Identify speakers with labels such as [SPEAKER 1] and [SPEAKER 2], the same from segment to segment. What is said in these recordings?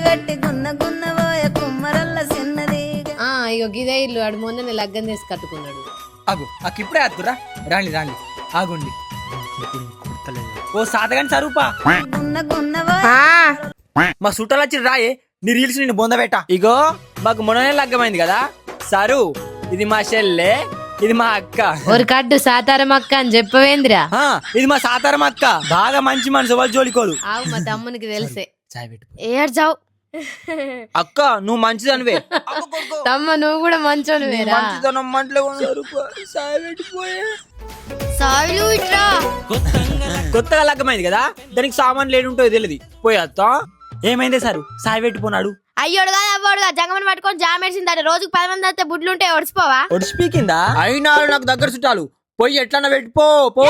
[SPEAKER 1] గట్టి గున్న గున్న పోయ కుమ్మరల్ల చిన్నది.
[SPEAKER 2] ఇగో గిదే ఇల్లు ఆడు మొన్న లగ్గం చేసి కట్టుకున్నాడు.
[SPEAKER 3] ఆగు ఇప్పుడే అద్దురా రాండి ఆగుండి. ఓ సాతగాని సరూపా
[SPEAKER 1] గున్న గున్న పోయ
[SPEAKER 3] మా చుట్టాలు వచ్చి రాయే నీ రీల్స్ నేను బొందబెట్ట. ఇగో మాకు మొన్ననే లగ్గమైంది కదా సరు, ఇది మా చెల్లె, ఇది మా అక్క.
[SPEAKER 2] ఒక కడ్డు సాతారం అక్క అని చెప్పవేంద్రా?
[SPEAKER 3] ఇది మా సాతారం అక్క, బాగా మంచి మనసు, వాళ్ళు జోలికోదు.
[SPEAKER 2] ఆవు మా తమ్మునికి తెలిసే.
[SPEAKER 1] ఏడ్చావు
[SPEAKER 3] అక్క నువ్వు మంచిదనివే.
[SPEAKER 2] తమ్మ నువ్వు కూడా మంచోనివేరా.
[SPEAKER 3] కొత్తగా లగ్గమైంది కదా, దానికి సామాన్లు ఏడుంటో తెలియదు. పోయేత్తా ఏమైందే సారు సాయి పెట్టిపోనాడు.
[SPEAKER 1] అయ్యోడుగా అవ్వడుగా జంగమని పట్టుకొని జామేసిందట. రోజుకు 10 మంది అయితే బుడ్లుంటే ఒడిసిపోవా?
[SPEAKER 3] ఒడిసిపీకిందా? అయినా నాకు దగ్గర చుట్టాలు, పోయి ఎట్లన్నా పెట్టిపో పో.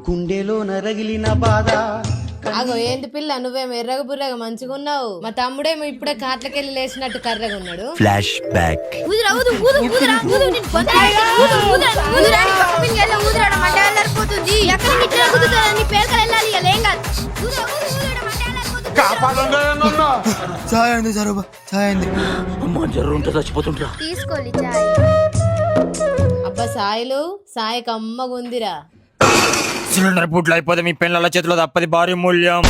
[SPEAKER 4] గుండెలో నరగిలిన బాధ.
[SPEAKER 2] అగో ఏంది పిల్ల నువ్వేమో ఎర్రగ బుర్రగా మంచిగా ఉన్నావు. మా తమ్ముడేమో ఇప్పుడే కాట్లకెళ్ళి లేచినట్టు కర్రగా ఉన్నాడు.
[SPEAKER 5] Flash back.
[SPEAKER 2] అబ్బా సాయిలు సాయి కమ్మగుందిరా.
[SPEAKER 3] సిలిండర్ పూట్లు అయిపోతే మీ పెళ్ళ చేతిలో తప్పది భారీ మూల్యం.